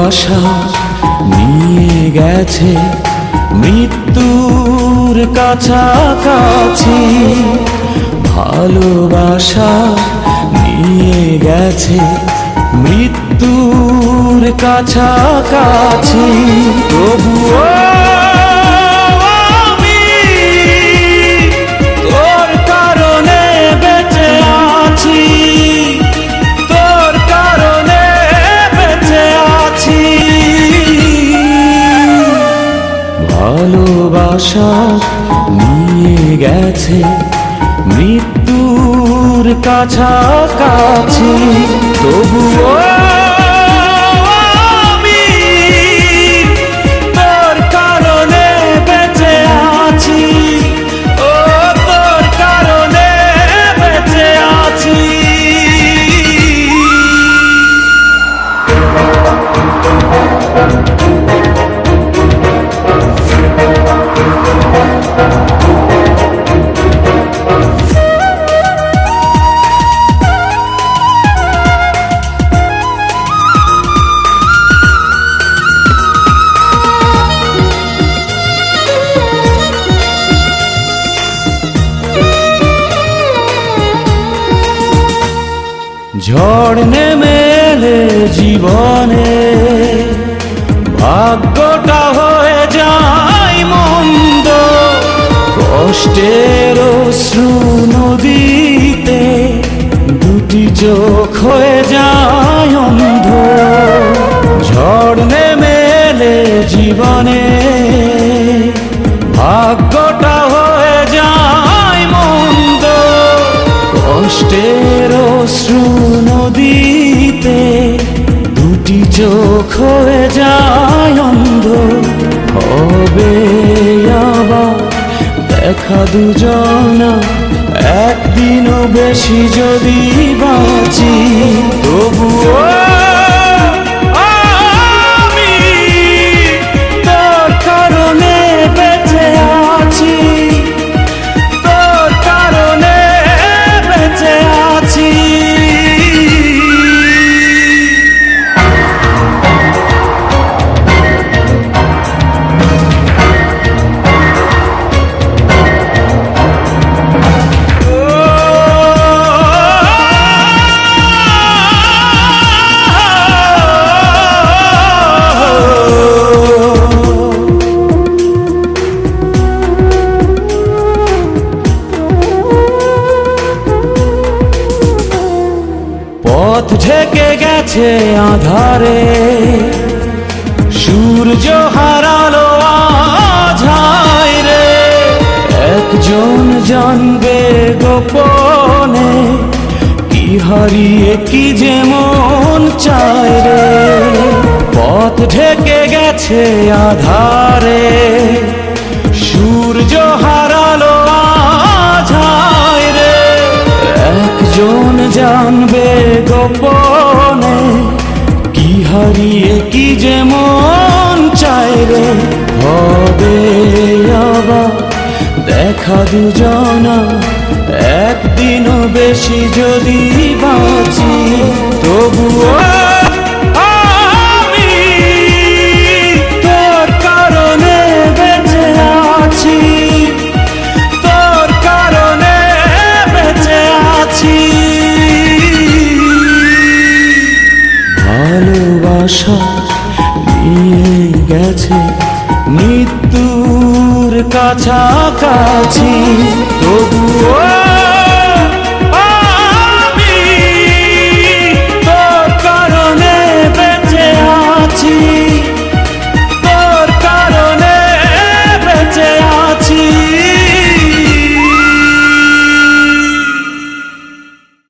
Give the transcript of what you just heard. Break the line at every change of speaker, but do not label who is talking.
ভালোবাসা নিয়ে গেছে মৃত্যুর কাছাকাছি, ভালোবাসা নিয়ে গেছে মৃত্যুর কাছাকাছি। তবুও আমি তোর কারণে বেঁচে আছি, তোর কারণে বেঁচে আছি। ভালোবাসা নিয়ে গেছে মৃত্যুর কাছাকাছি, তবুও আমি তোর কারণে বেঁচে আছি, ও তোর কারণে বেঁচে আছি। ঝড় নেমে এলে জীবনে ভাগ্যটা হয়ে যায় মন্দ, কষ্টের অশ্রু নদীতে দুটি চোখ হয়ে যায় অন্ধ। ঝড় নেমে এলে জীবনে ভাগ্যটা হয়ে যায় মন্দ, কষ্টের অশ্রু নদীতে দুটি চোখ হয়ে যায় অন্ধ। হবে আবার দেখা দুজনা একদিনও বেশি যদি বাঁচি, তবুও আমি তোর কারণে বেঁচে আছি, তোর কারণে বেঁচে আছি। পথ ঢেকে গেছে আধারে, সূর্য হারালো আজ হায় রে। একজন জানবে গোপনে কি হারিয়ে কি যেমন চায় রে। পথ ঢেকে গেছে আধারে, সূর্য হারালো আজ হায় রে। একজন জানবে গোপনে কি হারিয়ে কি যেমন চায় রে। হবে আবার দেখা দুজনা একদিনও বেশি যদি বাঁচি, তবুও আমি তোর কারণে বেঁচে আছি, তোর কারণে বেঁচে আছি। ভালোবাসা নিয়ে গেছে মৃত্যুর কাছাকাছি, তবুও